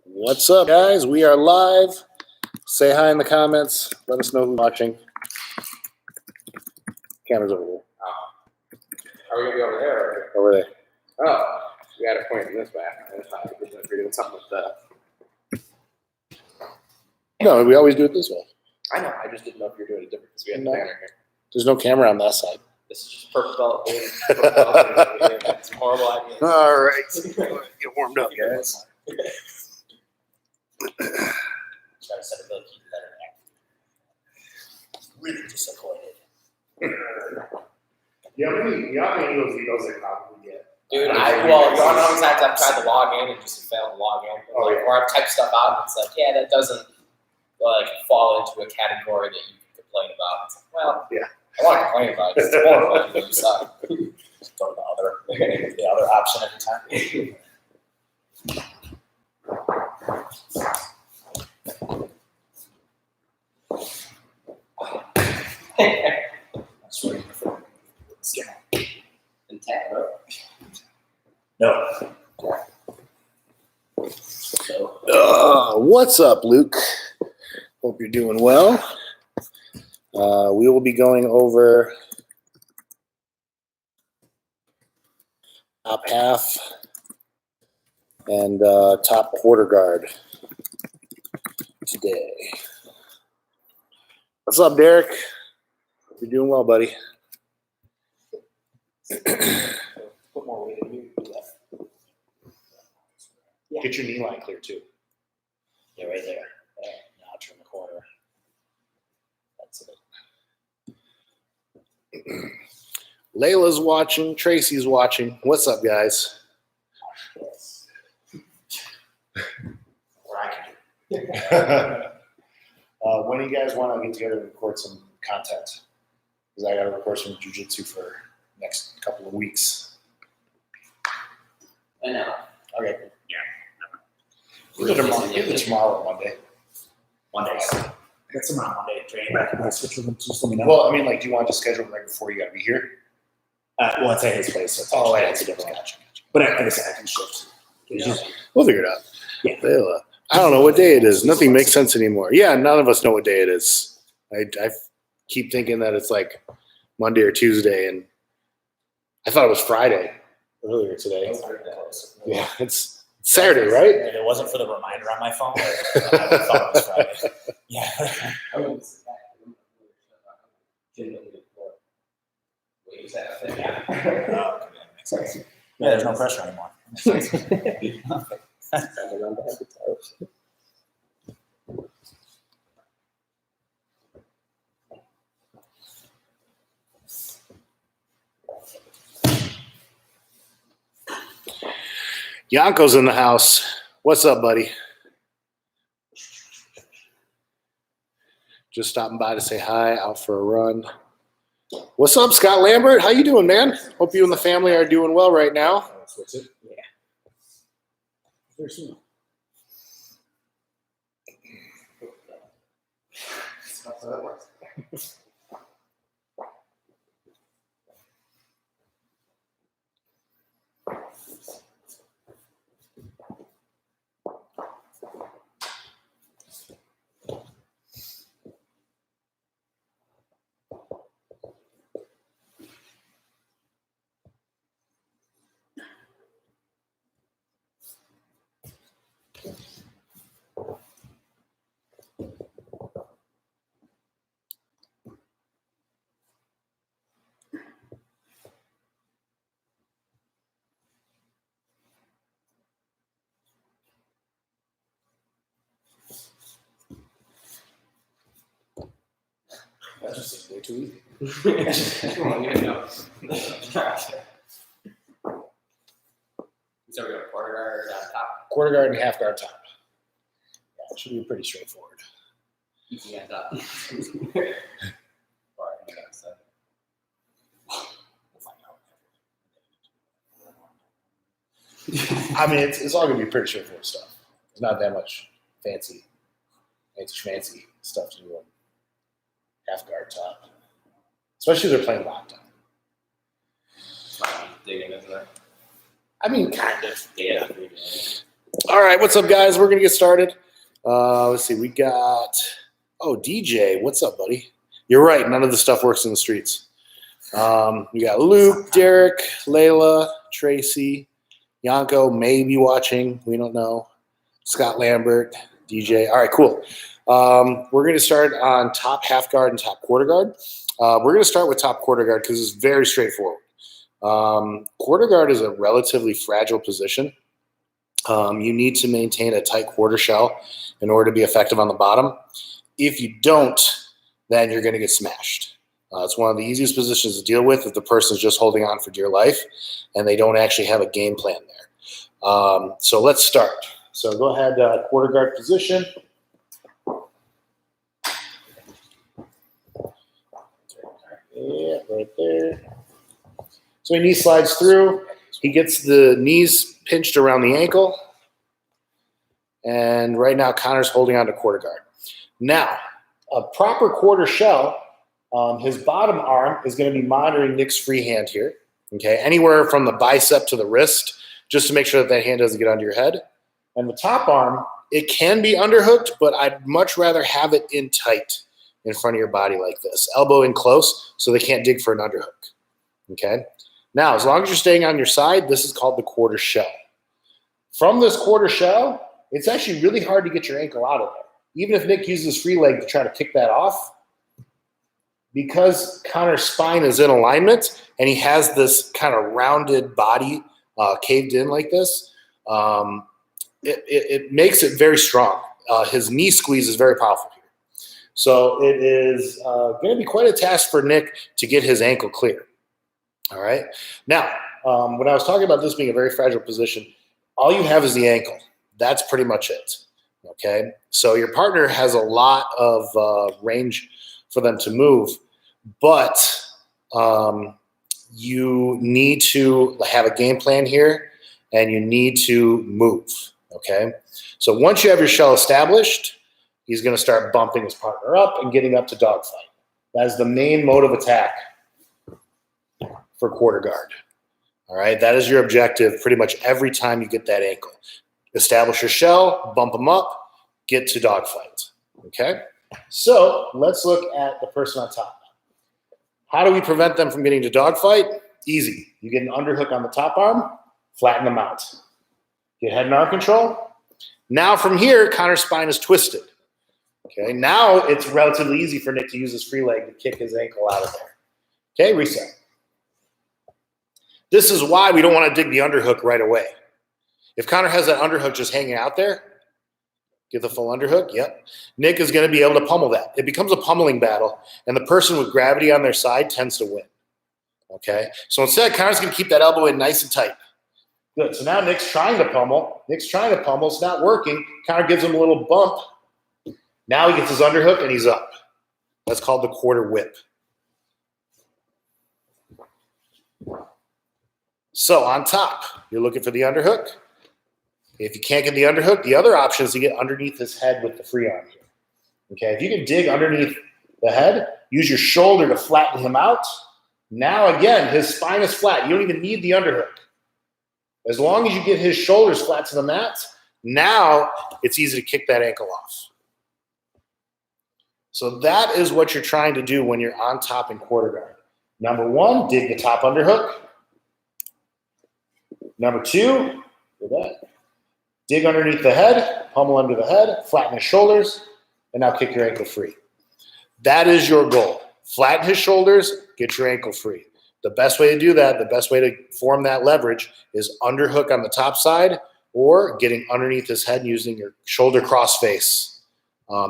What's up, guys? We are live. Say hi in the comments. Let us know who's watching. Camera's over there. Are we going to be over there? Or? Over there. Oh, we got to point in this way. We're doing something with the... No, we always do it this way. I know. I just didn't know if you were doing it different because we had the banner here. There's no camera on that side. This is just purple belt. It's a horrible idea. All right. Get warmed up, guys. Try to set a bill keep better neck. Really disappointed. Yeah, how many emails I probably get? Dude, you know how many times I've tried to log in and just failed to log in? Or I've typed stuff out and it's like, yeah, that doesn't fall into a category that you can complain about. It's like, well, yeah. I want to complain about it. It's horrible. You suck. Just go to the other option every time. That's what And tap it up. No. What's up, Luke? Hope you're doing well. We will be going over top half and top quarter guard today. What's up, Derek? You're doing well, buddy. Put more weight in you. Yeah. Get your knee line clear, too. Yeah, right there. Now turn the corner. That's it. Layla's watching. Tracy's watching. What's up, guys? Yes. What I can do. When do you guys want to get together and record some content? Because I got to record some jiu-jitsu for next couple of weeks. I know. Okay. Either tomorrow or Monday. Mondays. Get some on Monday. Training back. Switch with them. Just let me know. Well, I mean, like, do you want to schedule them right before you got to be here? Well, it's at his place. So it's a different gotcha. But like I said, I can shift. Yeah. We'll figure it out. Yeah. Layla. I don't know what day it is. Nothing makes sense anymore. Yeah, none of us know what day it is. I keep thinking that it's like Monday or Tuesday, and I thought it was Friday earlier today. Yeah, it's Saturday, right? If it wasn't for the reminder on my phone, I thought it was Friday. Yeah. Makes sense. Yeah, there's no pressure anymore. Yanko's in the house. What's up, buddy? Just stopping by to say hi, out for a run. What's up, Scott Lambert? How you doing, man? Hope you and the family are doing well right now. What's it? Yeah. Very soon. That just seems way too easy. Come on, you know. So we're going quarter guard down top. Quarter guard and half guard top. Yeah, it should be pretty straightforward. Easy on top. I mean, it's all going to be pretty straightforward stuff. There's not that much fancy schmancy stuff to do on half guard top. Especially if they're playing lockdown. Digging, isn't it? I mean, kind of. Yeah. All right, what's up, guys? We're gonna get started. Let's see. We got DJ. What's up, buddy? You're right. None of the stuff works in the streets. We got Luke, Derek, Layla, Tracy, Yanko may be watching. We don't know. Scott Lambert, DJ. All right, cool. We're going to start on top half guard and top quarter guard. We're going to start with top quarter guard because it's very straightforward. Quarter guard is a relatively fragile position. You need to maintain a tight quarter shell in order to be effective on the bottom. If you don't, then you're going to get smashed. It's one of the easiest positions to deal with if the person's just holding on for dear life and they don't actually have a game plan there. So let's start. So go ahead, quarter guard position. Yeah, right there. So he knee slides through. He gets the knees pinched around the ankle. And right now, Connor's holding on to quarter guard. Now, a proper quarter shell, his bottom arm is going to be monitoring Nick's free hand here. Okay, anywhere from the bicep to the wrist, just to make sure that hand doesn't get under your head. And the top arm, it can be underhooked, but I'd much rather have it in tight in front of your body like this. Elbow in close so they can't dig for an underhook. Okay? Now, as long as you're staying on your side, this is called the quarter shell. From this quarter shell, it's actually really hard to get your ankle out of there. Even if Nick uses his free leg to try to kick that off, because Connor's spine is in alignment and he has this kind of rounded body caved in like this, it makes it very strong. His knee squeeze is very powerful here. So it is going to be quite a task for Nick to get his ankle clear. All right. Now, when I was talking about this being a very fragile position, all you have is the ankle. That's pretty much it. Okay. So your partner has a lot of range for them to move, but you need to have a game plan here and you need to move. Okay. So once you have your shell established, he's going to start bumping his partner up and getting up to dogfight. That is the main mode of attack for quarter guard. All right. That is your objective pretty much every time you get that ankle. Establish your shell, bump them up, get to dogfight. Okay. So let's look at the person on top. How do we prevent them from getting to dogfight? Easy. You get an underhook on the top arm, flatten them out. Get head and arm control. Now from here, Connor's spine is twisted. Okay, now it's relatively easy for Nick to use his free leg to kick his ankle out of there. Okay, reset. This is why we don't want to dig the underhook right away. If Connor has that underhook just hanging out there, get the full underhook, yep. Nick is going to be able to pummel that. It becomes a pummeling battle, and the person with gravity on their side tends to win. Okay, so instead, Connor's going to keep that elbow in nice and tight. Good. So now Nick's trying to pummel. It's not working. Connor gives him a little bump. Now he gets his underhook and he's up. That's called the quarter whip. So on top, you're looking for the underhook. If you can't get the underhook, the other option is to get underneath his head with the free arm here. Okay, if you can dig underneath the head, use your shoulder to flatten him out. Now again, his spine is flat. You don't even need the underhook. As long as you get his shoulders flat to the mat, now it's easy to kick that ankle off. So that is what you're trying to do when you're on top in quarter guard. Number one, dig the top underhook. Number two, dig underneath the head, pummel under the head, flatten his shoulders, and now kick your ankle free. That is your goal. Flatten his shoulders, get your ankle free. The best way to do that, the best way to form that leverage is underhook on the top side or getting underneath his head using your shoulder cross face,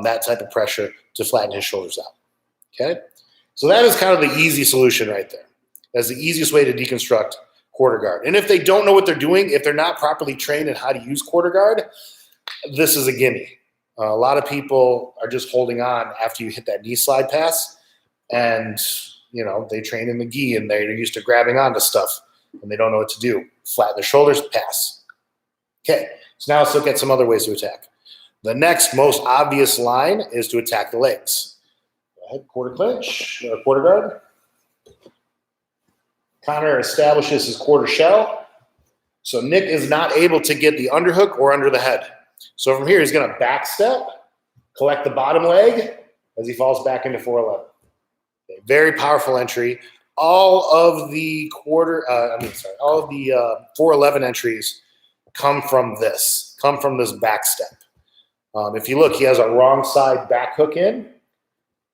that type of pressure to flatten his shoulders out. Okay? So that is kind of the easy solution right there. That's the easiest way to deconstruct quarter guard. And if they don't know what they're doing, if they're not properly trained in how to use quarter guard, this is a gimme. A lot of people are just holding on after you hit that knee slide pass and you know, they train in the gi and they're used to grabbing onto stuff and they don't know what to do. Flatten their shoulders, pass. Okay, so now let's look at some other ways to attack. The next most obvious line is to attack the legs. Go ahead, quarter clinch, quarter guard. Connor establishes his quarter shell. So Nick is not able to get the underhook or under the head. So from here, he's going to back step, collect the bottom leg as he falls back into 411. Okay, very powerful entry. All of the 411 entries come from this back step. If you look, he has a wrong side back hook in,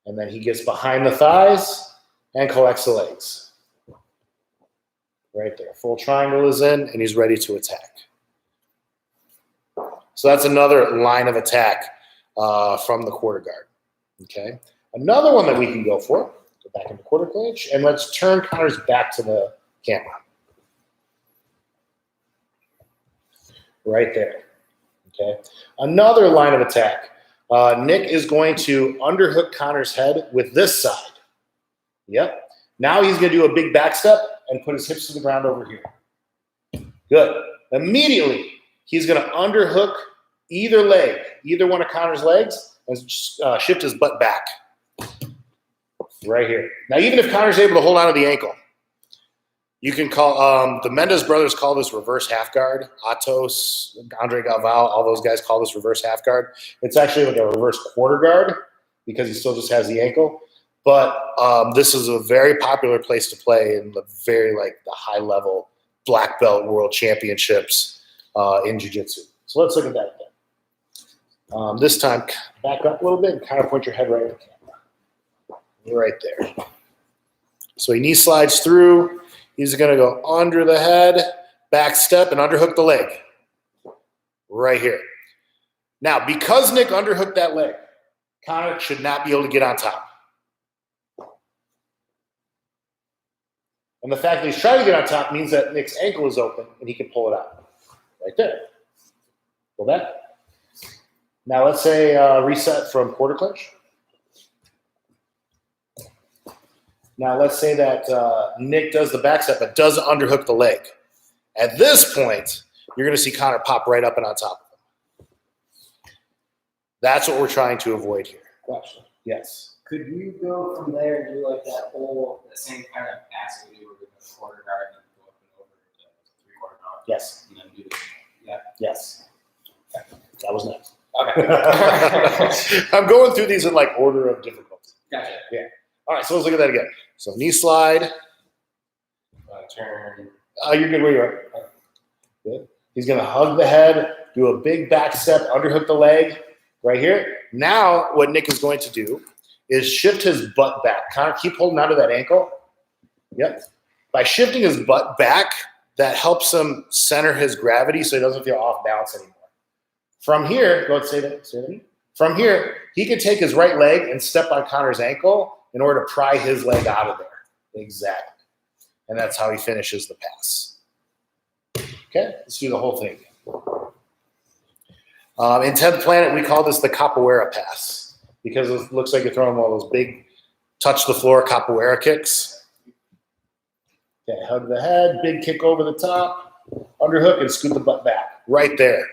and then he gets behind the thighs and collects the legs. Right there. Full triangle is in, and he's ready to attack. So that's another line of attack from the quarter guard. Okay. Another one that we can go for. Go back into quarter clinch, and let's turn Connor's back to the camera. Right there. Okay. Another line of attack. Nick is going to underhook Connor's head with this side. Yep. Now he's going to do a big back step and put his hips to the ground over here. Good. Immediately, he's going to underhook either leg, either one of Connor's legs, and shift his butt back. Right here. Now, even if Connor's able to hold on to the ankle, you can call the Mendes brothers call this reverse half guard. Atos, Andre Galvao, all those guys call this reverse half guard. It's actually like a reverse quarter guard because he still just has the ankle. But this is a very popular place to play in the the high level black belt world championships in jiu-jitsu. So let's look at that again. This time, back up a little bit and kind of point your head right at the camera. Right there. So he knee slides through. He's going to go under the head, back step, and underhook the leg. Right here. Now, because Nick underhooked that leg, Connor should not be able to get on top. And the fact that he's trying to get on top means that Nick's ankle is open and he can pull it out. Right there. Pull that. Now let's say reset from quarter clinch. Now let's say that Nick does the back step but doesn't underhook the leg. At this point, you're going to see Connor pop right up and on top of him. That's what we're trying to avoid here. Question. Yes. Could you go from there and do like the same kind of pass we do with the quarter guard and go up and over the 3/4 guard? Yes. And then do the, yeah. Yes. Okay. That was next. Okay. I'm going through these in like order of difficulty. Gotcha. Yeah. All right, so let's look at that again. So knee slide. Turn. You're good where you are. Good. He's going to hug the head, do a big back step, underhook the leg right here. Now what Nick is going to do is shift his butt back. Connor, keep holding onto that ankle. Yep. By shifting his butt back, that helps him center his gravity so he doesn't feel off balance anymore. From here, go ahead, say that. From here, he can take his right leg and step on Connor's ankle in order to pry his leg out of there. Exactly. And that's how he finishes the pass. Okay, let's do the whole thing. In 10th Planet, we call this the capoeira pass because it looks like you're throwing one of those big touch the floor capoeira kicks. Okay, hug the head, big kick over the top, underhook, and scoot the butt back. Right there.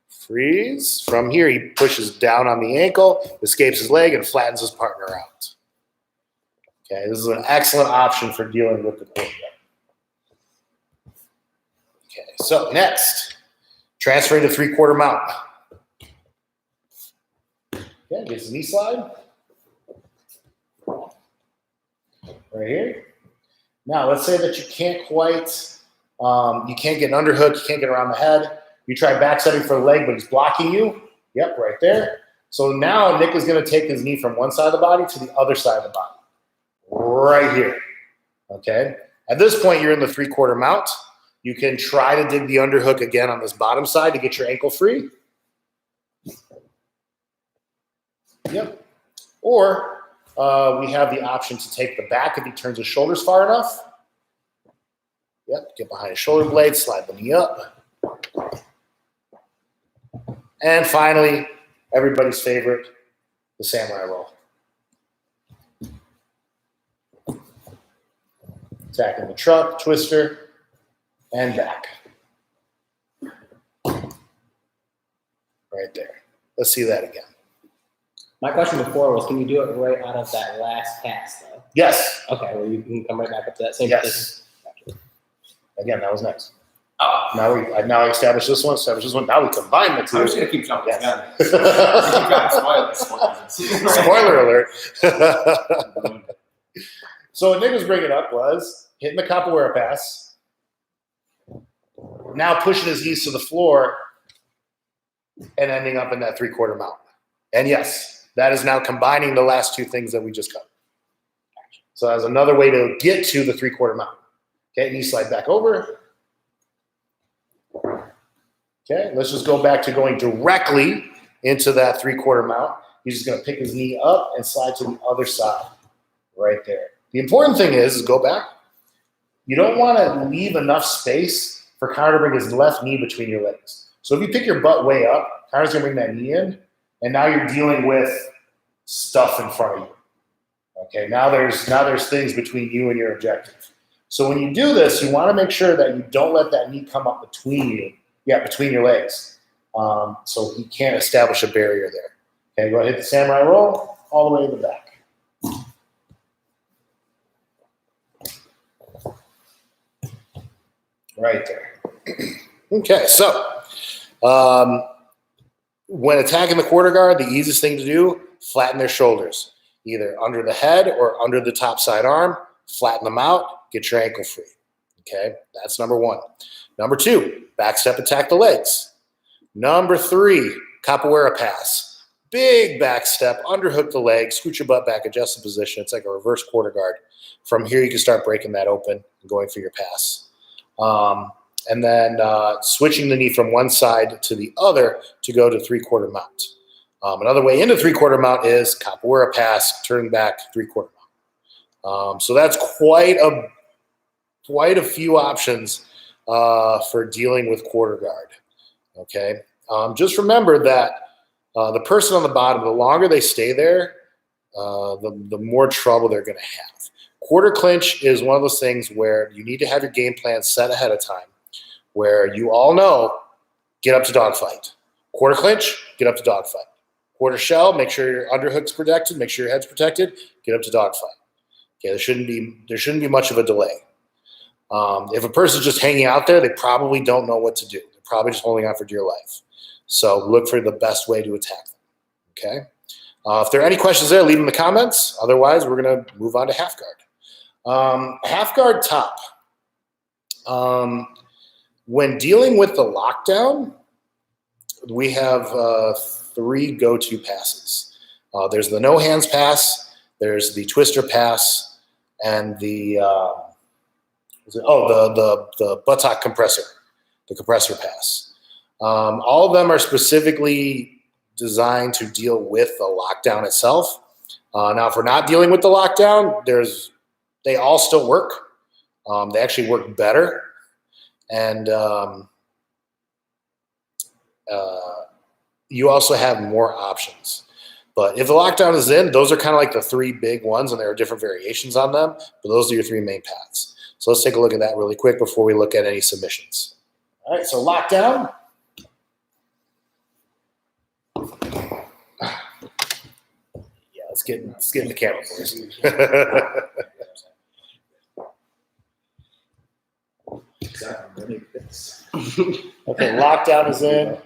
Freeze. From here, he pushes down on the ankle, escapes his leg, and flattens his partner out. Okay, this is an excellent option for dealing with the quarterback. Okay, so next, transferring to 3/4 mount. Okay, gets his knee slide. Right here. Now, let's say that you can't quite, you can't get an underhook, you can't get around the head. You try backsetting for the leg, but he's blocking you. Yep, right there. So now Nick is going to take his knee from one side of the body to the other side of the body. Right here. Okay. At this point, you're in the 3/4 mount. You can try to dig the underhook again on this bottom side to get your ankle free. Yep. Or we have the option to take the back if he turns his shoulders far enough. Yep. Get behind his shoulder blade, slide the knee up. And finally, everybody's favorite, the samurai roll. Attacking the truck, twister, and back. Right there. Let's see that again. My question before was, can you do it right out of that last pass, though? Yes. Okay, well, you can come right back up to that same Yes. position. Gotcha. Again, that was nice. Oh. Now I established this one, Now we combine the two. I'm just going to keep jumping. Yes. Keep dropping spoilers. Spoiler alert. So what Nick was bringing up was hitting the capoeira pass, now pushing his knees to the floor, and ending up in that 3/4 mount. And yes, that is now combining the last two things that we just covered. So that's another way to get to the 3/4 mount. Okay, knee slide back over. Okay, let's just go back to going directly into that 3/4 mount. He's just going to pick his knee up and slide to the other side, right there. The important thing is go back. You don't want to leave enough space for Connor to bring his left knee between your legs. So if you pick your butt way up, Connor's going to bring that knee in, and now you're dealing with stuff in front of you. Okay, now there's things between you and your objective. So when you do this, you want to make sure that you don't let that knee come up between you. Yeah, between your legs. So he can't establish a barrier there. Okay, go ahead, hit the samurai roll all the way to the back. Right there. Okay, so when attacking the quarter guard, the easiest thing to do, flatten their shoulders, either under the head or under the top side arm. Flatten them out, get your ankle free. Okay, that's number one. Number two, back step, attack the legs. Number three, capoeira pass. Big back step, underhook the leg, scoot your butt back, adjust the position. It's like a reverse quarter guard. From here, you can start breaking that open and going for your pass. And then switching the knee from one side to the other to go to 3/4 mount. Another way into 3/4 mount is capoeira pass, turn back 3/4 mount. So that's quite a few options for dealing with quarter guard. Okay, just remember that the person on the bottom, the longer they stay there, the more trouble they're going to have. Quarter clinch is one of those things where you need to have your game plan set ahead of time, where you all know, get up to dogfight. Quarter clinch, get up to dogfight. Quarter shell, make sure your underhook's protected, make sure your head's protected, get up to dogfight. Okay, there shouldn't be much of a delay. If a person's just hanging out there, they probably don't know what to do. They're probably just holding on for dear life. So look for the best way to attack them. Okay. If there are any questions there, leave them in the comments. Otherwise, we're going to move on to half guard. Half guard top. When dealing with the lockdown, we have three go-to passes. There's the no hands pass, there's the twister pass, and the buttock compressor, the compressor pass. All of them are specifically designed to deal with the lockdown itself. Now, if we're not dealing with the lockdown, they all still work. They actually work better. And you also have more options. But if the lockdown is in, those are kind of like the three big ones, and there are different variations on them. But those are your three main paths. So let's take a look at that really quick before we look at any submissions. All right, so lockdown. Yeah, let's get in the camera, boys. Okay, lockdown is in.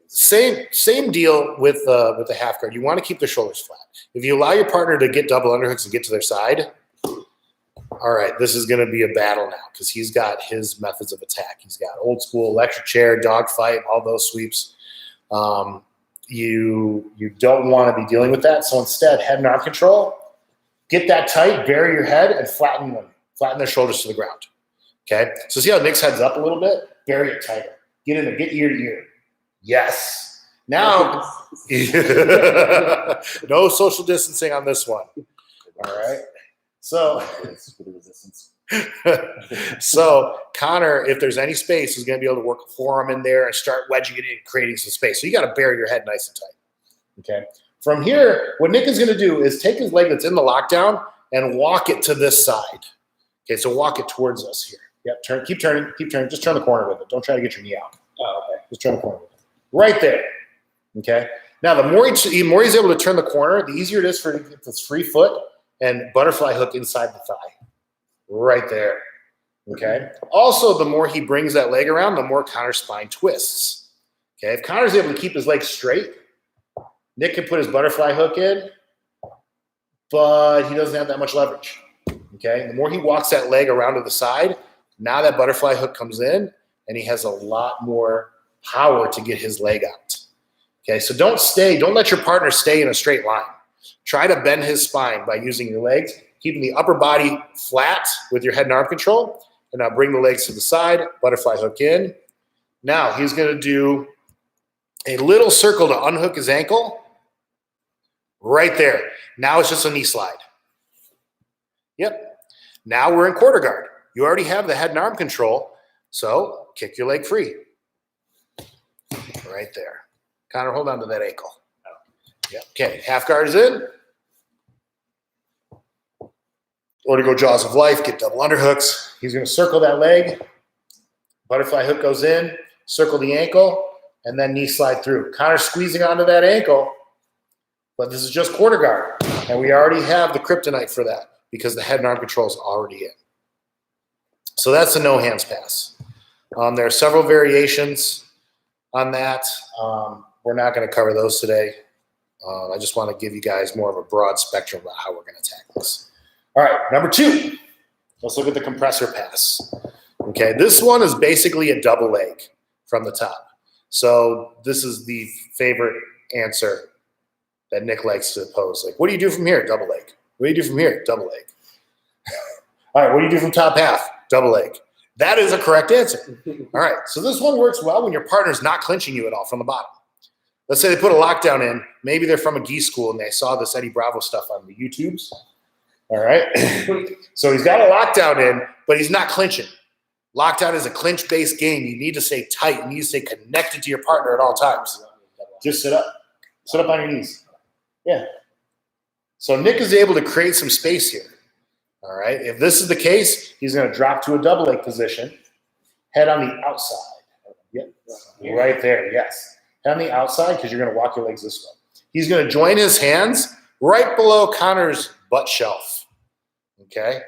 Same deal with the half guard. You want to keep the shoulders flat. If you allow your partner to get double underhooks and get to their side, all right, this is going to be a battle now because he's got his methods of attack. He's got old school electric chair, dog fight, all those sweeps. You don't want to be dealing with that. So instead, head and arm control. Get that tight, bury your head, and flatten them. Flatten their shoulders to the ground. Okay? So see how Nick's head's up a little bit? Bury it tighter. Get in there. Get ear to ear. Yes. Now, no social distancing on this one. All right? So Connor, if there's any space, is going to be able to work a forearm in there and start wedging it in, creating some space. So you got to bury your head nice and tight. Okay? From here, what Nick is going to do is take his leg that's in the lockdown and walk it to this side. Okay, so walk it towards us here. Yep, keep turning. Just turn the corner with it. Don't try to get your knee out. Oh, okay. Just turn the corner with it. Right there. Okay? Now, the more he's able to turn the corner, the easier it is for him to get this free foot and butterfly hook inside the thigh. Right there. Okay. Also, the more he brings that leg around, the more Connor's spine twists. Okay. If Connor's able to keep his leg straight, Nick can put his butterfly hook in, but he doesn't have that much leverage. Okay. The more he walks that leg around to the side, now that butterfly hook comes in, and he has a lot more power to get his leg out. Okay. So don't let your partner stay in a straight line. Try to bend his spine by using your legs, keeping the upper body flat with your head and arm control. And now bring the legs to the side, butterfly hook in. Now he's going to do a little circle to unhook his ankle. Right there. Now it's just a knee slide. Yep. Now we're in quarter guard. You already have the head and arm control, so kick your leg free. Right there. Connor, hold on to that ankle. Yep. Okay, half guard is in. Or to go jaws of life, get double underhooks. He's going to circle that leg. Butterfly hook goes in, circle the ankle, and then knee slide through. Connor's squeezing onto that ankle, but this is just quarter guard. And we already have the kryptonite for that because the head and arm control is already in. So that's a no hands pass. There are several variations on that. We're not going to cover those today. I just want to give you guys more of a broad spectrum about how we're going to tackle this. All right, number 2. Let's look at the compressor pass. Okay, this one is basically a double leg from the top. So this is the favorite answer that Nick likes to pose. Like, what do you do from here? Double leg. What do you do from here? Double leg. All right, what do you do from top half? Double leg. That is a correct answer. All right, so this one works well when your partner's not clinching you at all from the bottom. Let's say they put a lockdown in. Maybe they're from a gi school and they saw this Eddie Bravo stuff on the YouTubes. All right. So he's got a lockdown in, but he's not clinching. Lockdown is a clinch-based game. You need to stay tight. You need to stay connected to your partner at all times. Just sit up. Sit up on your knees. Yeah. So Nick is able to create some space here. All right. If this is the case, he's going to drop to a double leg position. Head on the outside. Yep. Right there. Yes. Head on the outside because you're going to walk your legs this way. He's going to join his hands right below Connor's butt shelf. Okay.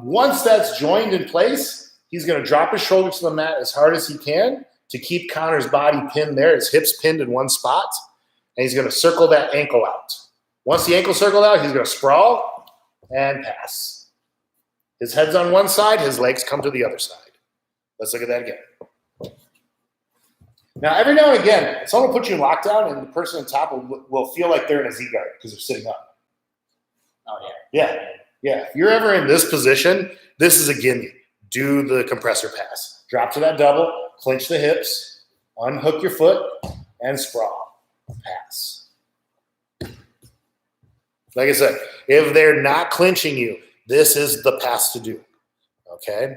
Once that's joined in place, he's going to drop his shoulder to the mat as hard as he can to keep Connor's body pinned there, his hips pinned in one spot, and he's going to circle that ankle out. Once the ankle's circled out, he's going to sprawl and pass. His head's on one side, his legs come to the other side. Let's look at that again. Now, every now and again, someone will put you in lockdown, and the person on top will feel like they're in a Z-guard because they're sitting up. Oh, yeah. Yeah. Yeah, if you're ever in this position, this is a gimme. Do the compressor pass. Drop to that double, clinch the hips, unhook your foot, and sprawl. Pass. Like I said, if they're not clinching you, this is the pass to do. Okay?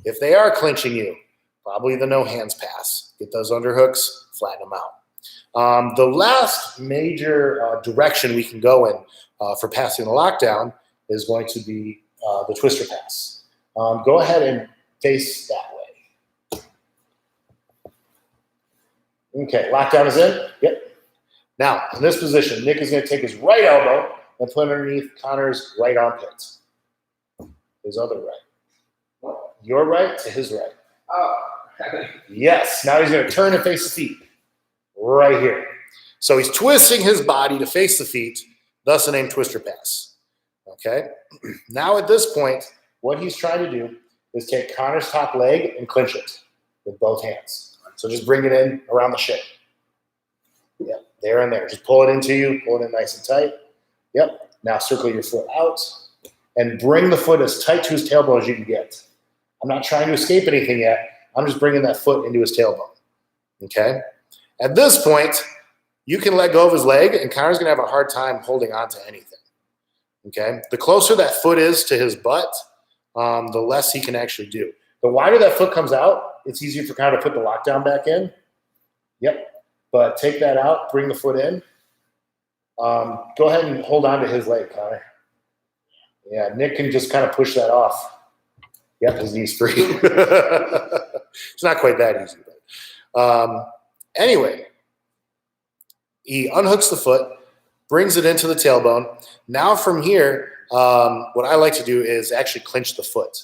If they are clinching you, probably the no hands pass. Get those underhooks, flatten them out. The last major direction we can go in for passing the lockdown is going to be the twister pass. Go ahead and face that way. Okay, lockdown is in? Yep. Now, in this position, Nick is going to take his right elbow and put it underneath Connor's right armpit. His other right. Your right to his right. Oh. Yes, now he's going to turn and face the feet. Right here. So he's twisting his body to face the feet, thus the name twister pass. Okay, now at this point, what he's trying to do is take Connor's top leg and clinch it with both hands. So just bring it in around the shin. Yep, there and there. Just pull it into you, pull it in nice and tight. Yep, now circle your foot out and bring the foot as tight to his tailbone as you can get. I'm not trying to escape anything yet. I'm just bringing that foot into his tailbone. Okay, at this point, you can let go of his leg and Connor's going to have a hard time holding on to anything. Okay, the closer that foot is to his butt, the less he can actually do. The wider that foot comes out, it's easier for Connor to put the lockdown back in. Yep, but take that out, bring the foot in. Go ahead and hold on to his leg, Connor. Yeah, Nick can just kind of push that off. Yep, his knee's free. It's not quite that easy. But anyway, he unhooks the foot, brings it into the tailbone. Now from here, what I like to do is actually clinch the foot.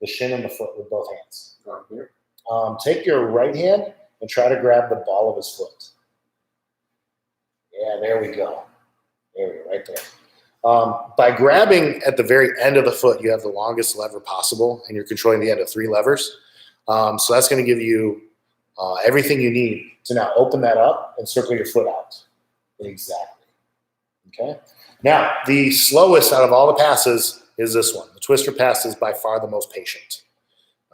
the shin and the foot with both hands. Take your right hand and try to grab the ball of his foot. Yeah, there we go. There we go, right there. By grabbing at the very end of the foot, you have the longest lever possible, and you're controlling the end of 3 levers. So that's going to give you everything you need to now open that up and circle your foot out. Exactly. Okay. Now, the slowest out of all the passes is this one. The twister pass is by far the most patient.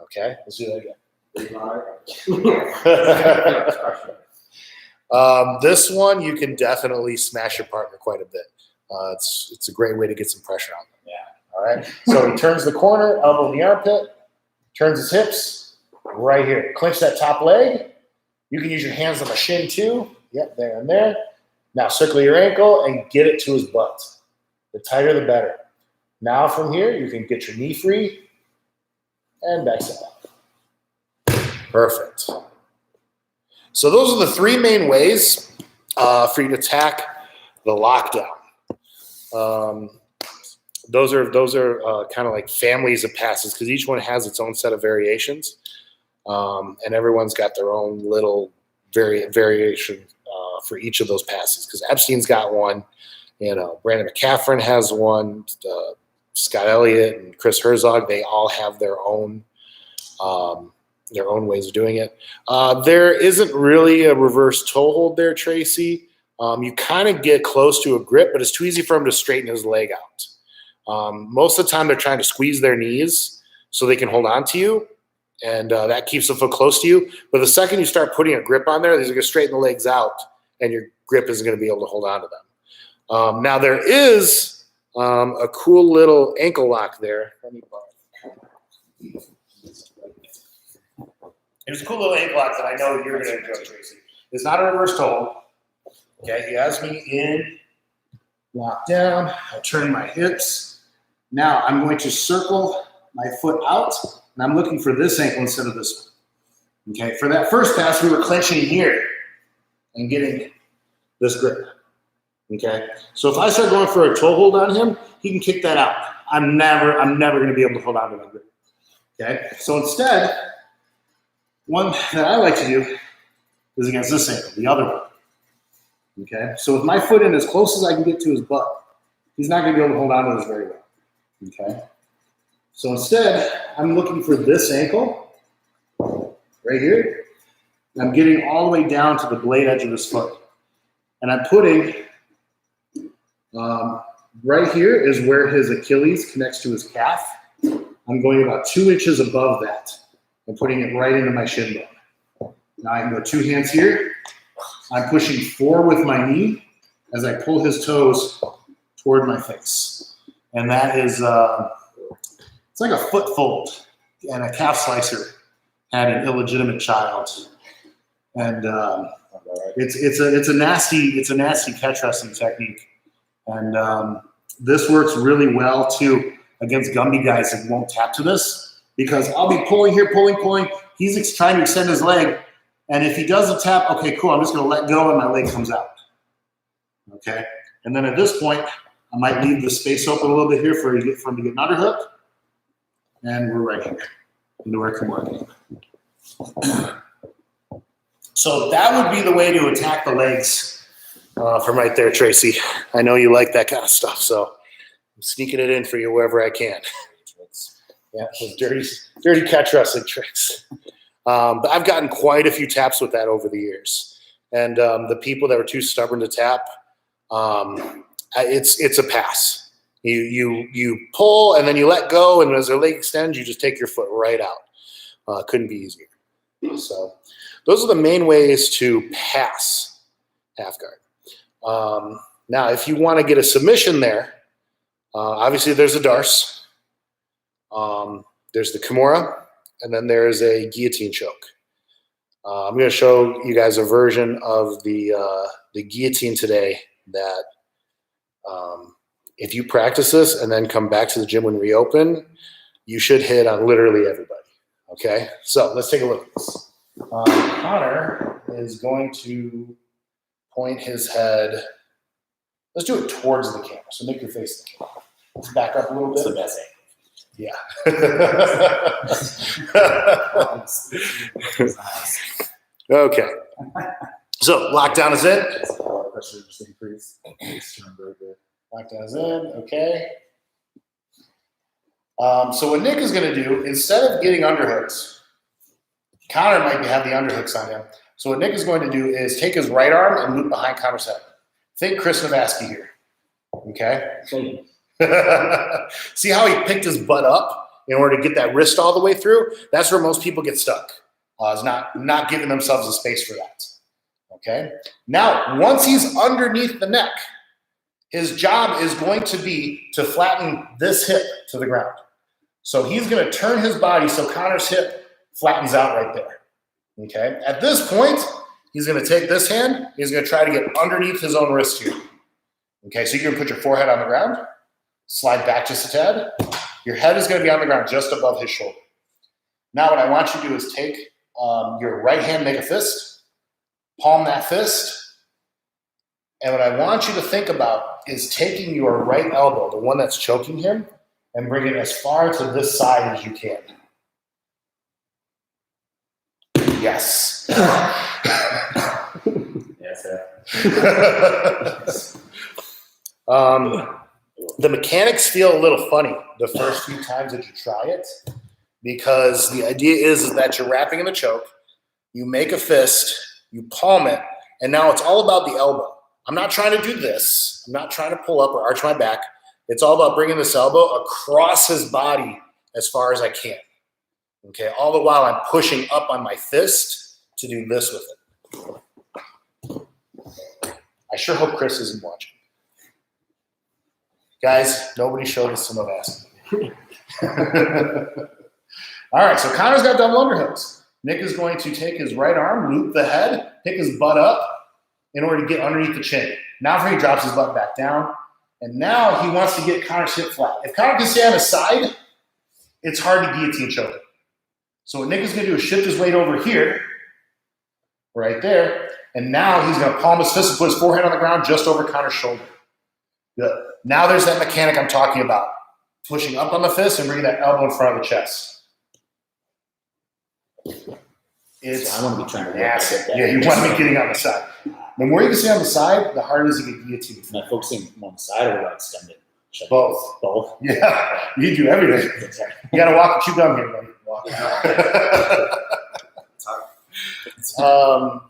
Okay, let's do that again. This one, you can definitely smash your partner quite a bit. It's a great way to get some pressure on them. Yeah. All right. So he turns the corner, elbow in the armpit, turns his hips right here. Clinch that top leg. You can use your hands on the shin too. Yep, there and there. Now circle your ankle and get it to his butt. The tighter, the better. Now from here, you can get your knee free and back step up. Perfect. So those are the 3 main ways for you to attack the lockdown. Those are kind of like families of passes because each one has its own set of variations, and everyone's got their own little variation for each of those passes. Because Epstein's got one, Brandon McCaffrey has one, Scott Elliott and Chris Herzog. They all have their own ways of doing it. There isn't really a reverse toe hold there, Tracy. You kind of get close to a grip, but it's too easy for him to straighten his leg out. Most of the time, they're trying to squeeze their knees so they can hold on to you, and that keeps the foot close to you. But the second you start putting a grip on there, they're going to straighten the legs out, and your grip isn't going to be able to hold on to them. Now, there is a cool little ankle lock there. There's a cool little ankle lock that I know you're going to enjoy, Tracy. It's not a reverse toe hold. Okay, he has me in, locked down. I turn my hips. Now I'm going to circle my foot out, and I'm looking for this ankle instead of this one. Okay, for that first pass, we were clenching here and getting this grip. Okay, so if I start going for a toe hold on him, he can kick that out. I'm never going to be able to hold on to that grip. Okay, so instead, one that I like to do is against this ankle, the other one. Okay, so with my foot in as close as I can get to his butt, he's not going to be able to hold on to this very well. Okay, so instead, I'm looking for this ankle right here. I'm getting all the way down to the blade edge of his foot. And I'm putting, right here is where his Achilles connects to his calf. I'm going about 2 inches above that. I'm putting it right into my shin bone. Now I can go 2 hands here. I'm pushing forward with my knee as I pull his toes toward my face. And that is, it's like a foot fold and a calf slicer had an illegitimate child. And it's a nasty catch wrestling technique. And this works really well too against Gumby guys that won't tap to this, because I'll be pulling here, pulling. He's trying to extend his leg. And if he doesn't tap, okay, cool, I'm just going to let go and my leg comes out. Okay? And then at this point, I might leave the space open a little bit here for him to get an underhook. And we're right here into our Kimura game. So that would be the way to attack the legs from right there, Tracy. I know you like that kind of stuff, so I'm sneaking it in for you wherever I can. Yeah, those dirty catch wrestling tricks. But I've gotten quite a few taps with that over the years. And the people that were too stubborn to tap, it's a pass. You pull and then you let go, and as their leg extends, you just take your foot right out. Couldn't be easier. So those are the main ways to pass half guard. Now, if you want to get a submission there, obviously there's a Darce. There's the Kimura. And then there's a guillotine choke. I'm going to show you guys a version of the guillotine today that if you practice this and then come back to the gym when we open, you should hit on literally everybody. Okay? So let's take a look at this. Connor is going to point his head. Let's do it towards the camera. So make your face the camera. Let's back up a little bit. It's the best Yeah. Okay. So lockdown is in. Pressure just increase. Lockdown is in. Okay. So what Nick is going to do, instead of getting underhooks, Connor might have the underhooks on him. So what Nick is going to do is take his right arm and loop behind Connor's head. Think Chris Navasky here. Okay. See how he picked his butt up in order to get that wrist all the way through? That's where most people get stuck. Is not giving themselves a space for that. Okay. Now, once he's underneath the neck, his job is going to be to flatten this hip to the ground. So he's going to turn his body so Connor's hip flattens out right there. Okay. At this point, he's going to take this hand. He's going to try to get underneath his own wrist here. Okay. So you're going to put your forehead on the ground, slide back just a tad. Your head is going to be on the ground just above his shoulder. Now what I want you to do is take your right hand, make a fist, palm that fist. And what I want you to think about is taking your right elbow, the one that's choking him, and bring it as far to this side as you can. Yes. Yes, sir. The mechanics feel a little funny the first few times that you try it, because the idea is that you're wrapping in the choke, you make a fist, you palm it, and now it's all about the elbow. I'm not trying to do this. I'm not trying to pull up or arch my back. It's all about bringing this elbow across his body as far as I can. Okay, all the while I'm pushing up on my fist to do this with it. I sure hope Chris isn't watching. Guys, nobody showed us some of us. All right, so Connor's got double underhooks. Nick is going to take his right arm, loop the head, pick his butt up in order to get underneath the chin. Now he drops his butt back down, and now he wants to get Connor's hip flat. If Connor can stay on his side, it's hard to guillotine choke him. So what Nick is going to do is shift his weight over here, right there, and now he's going to palm his fist and put his forehead on the ground just over Connor's shoulder. Good. Now there's that mechanic I'm talking about. Pushing up on the fist and bringing that elbow in front of the chest. It's So I want to be trying to nasty. work that. Yeah, you want to be getting on the side. The more you can stay on the side, the harder it is to get guillotined. Am I focusing on the side or extended? Both. Both. Yeah, you do everything. You got to walk and chew gum here, buddy.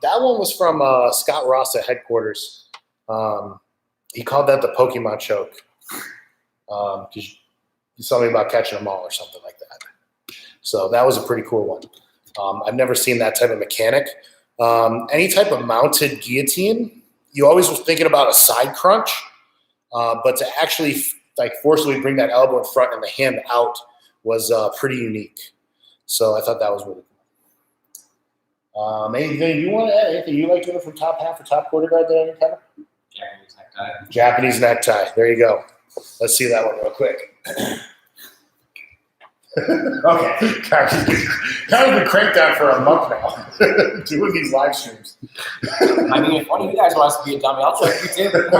That one was from Scott Ross at headquarters. He called that the Pokemon choke. Because something about catching them all or something like that. So that was a pretty cool one. I've never seen that type of mechanic. Any type of mounted guillotine, you always was thinking about a side crunch, but to actually like forcibly bring that elbow in front and the hand out was pretty unique. So I thought that was really cool. Anything you want to add? Anything you like doing from top half or top quarter guard that I didn't cover? Japanese necktie. Japanese necktie. There you go. Let's see that one real quick. Okay. Connor's been cranked out for a month now doing these live streams. I mean, if one of you guys wants to be a dummy, I'll choke you too. Got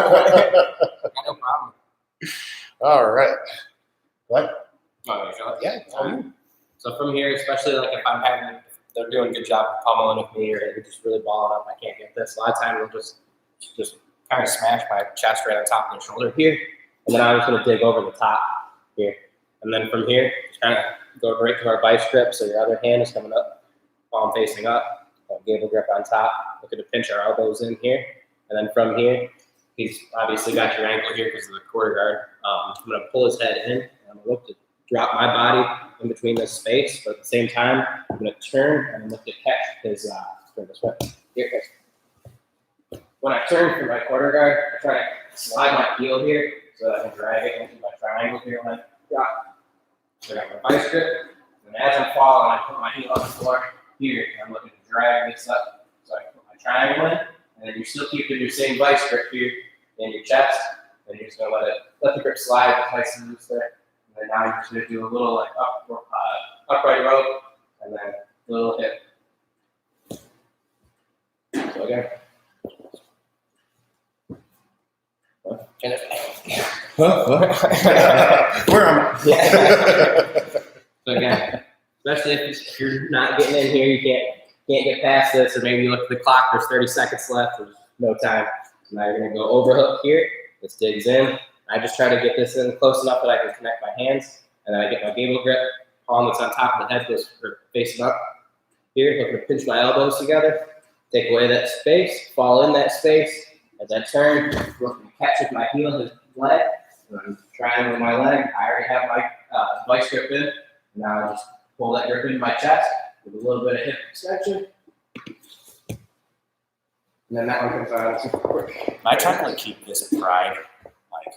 no problem. All right. What? Oh, you feel it? Yeah. Tell you. So from here, especially like if I'm having, they're doing a good job pummeling with me, or they're just really balling up, I can't get this. A lot of times they'll just kind of smash my chest right on top of the shoulder here, and then I'm just going to dig over the top here. And then from here, just kind of go right to our vice grip. So your other hand is coming up, palm facing up, gable grip on top. Looking to pinch our elbows in here. And then from here, he's obviously got your ankle here because of the quarter guard. I'm going to pull his head in, and I'm going to look to drop my body in between this space. But at the same time, I'm going to turn and look to catch his, turn this way. Here, guys. When I turn for my quarter guard, I try to slide my heel here so that I can drag it into my triangle here when I drop. So I got my vice grip, and as I'm falling, I put my heel on the floor here, and I'm looking to drag this up. So I can put my triangle in, and then you're still keeping your same vice grip here in your chest, and you're just going to let the grip slide just nice and loose there. And then now you're just going to do a little like upright rope, and then a little hip. So again. Where am I? Yeah. So again, especially if you're not getting in here, you can't get past this, or maybe you look at the clock, there's 30 seconds left, there's no time. Now you're gonna go overhook here, this digs in. I just try to get this in close enough that I can connect my hands, and then I get my gable grip, palm that's on top of the head goes facing up. Here, looking to pinch my elbows together, take away that space, fall in that space. As I turn, looking to catch with my heel his leg, and I'm trying with my leg. I already have my vice grip in. Now I just pull that grip into my chest with a little bit of hip extension. And then that one comes on super quick. I try to like keep this pride, like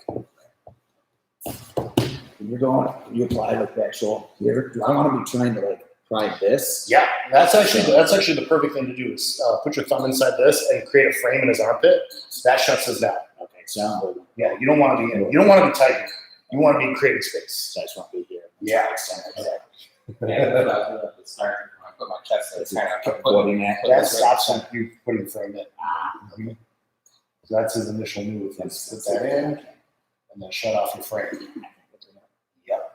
When you're going, you apply like the actual here. Do I want to be trying to like try this? Yeah, that's actually the perfect thing to do is put your thumb inside this and create a frame in his armpit. That shuts us down. Okay, sound good. Yeah, you don't want to be in. You don't want to be tight. You want to be creating space. So I just want to be here. Yeah, exactly. Yeah, that's what I was doing at the start. When I put my chest in, it's kind of Putting that. That stops you putting the frame in. Mhm. So that's his initial move. Let's put that in and then shut off your frame. Yep.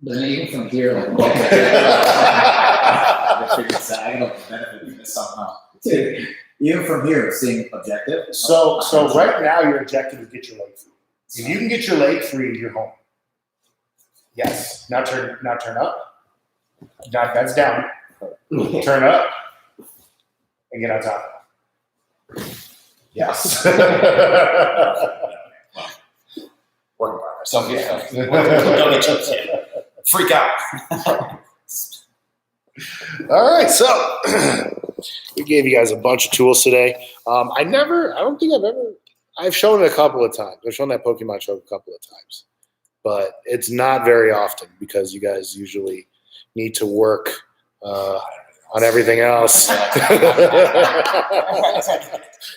But then even from here, like, I don't know if the benefit of this somehow. Even from here, it's seeing objective. So right now your objective is get your leg free. If you can get your leg free, you're home. Yes. Now turn up. That's down. Turn up and get on top. Yes. work on ourselves. Don't get chips in. Freak out. All right, so we gave you guys a bunch of tools today. I've shown it a couple of times. I've shown that Pokemon show a couple of times, but it's not very often because you guys usually need to work on everything else.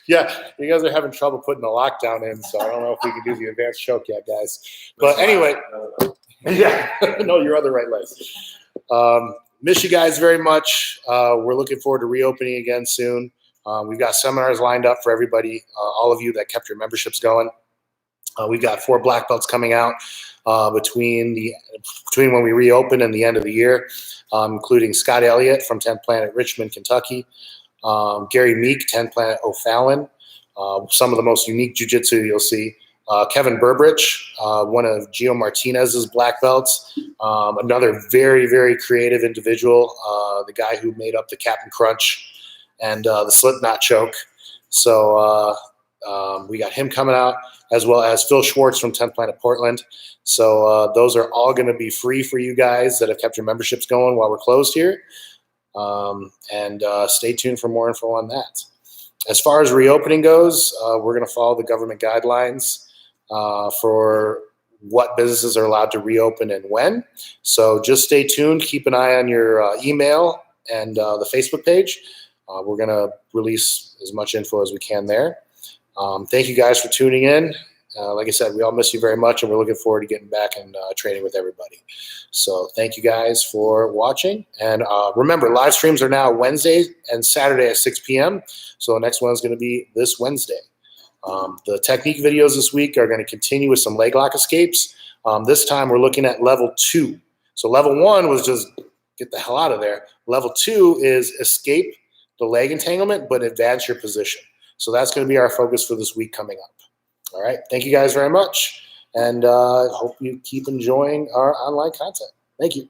Yeah, you guys are having trouble putting the lockdown in, so I don't know if we can do the advanced choke yet, guys. But anyway, yeah, no, you're on the right leg. Miss you guys very much. We're looking forward to reopening again soon. We've got seminars lined up for everybody, all of you that kept your memberships going. We've got 4 black belts coming out between when we reopen and the end of the year, including Scott Elliott from 10th Planet Richmond, Kentucky, Gary Meek, 10th Planet O'Fallon, some of the most unique jiu-jitsu you'll see. Kevin Burbrich, one of Gio Martinez's black belts, another very, very creative individual, the guy who made up the Captain Crunch and the Slipknot choke. So we got him coming out, as well as Phil Schwartz from 10th Planet Portland. So those are all going to be free for you guys that have kept your memberships going while we're closed here. And stay tuned for more info on that. As far as reopening goes, we're going to follow the government guidelines for what businesses are allowed to reopen and when. So just stay tuned. Keep an eye on your email and the Facebook page. We're going to release as much info as we can there. Thank you guys for tuning in. Like I said, we all miss you very much, and we're looking forward to getting back and training with everybody. So thank you guys for watching. And remember, live streams are now Wednesday and Saturday at 6 p.m. So the next one is going to be this Wednesday. The technique videos this week are going to continue with some leg lock escapes. This time we're looking at level 2. So level 1 was just get the hell out of there. Level 2 is escape the leg entanglement, but advance your position. So that's going to be our focus for this week coming up. All right. Thank you guys very much. And hope you keep enjoying our online content. Thank you.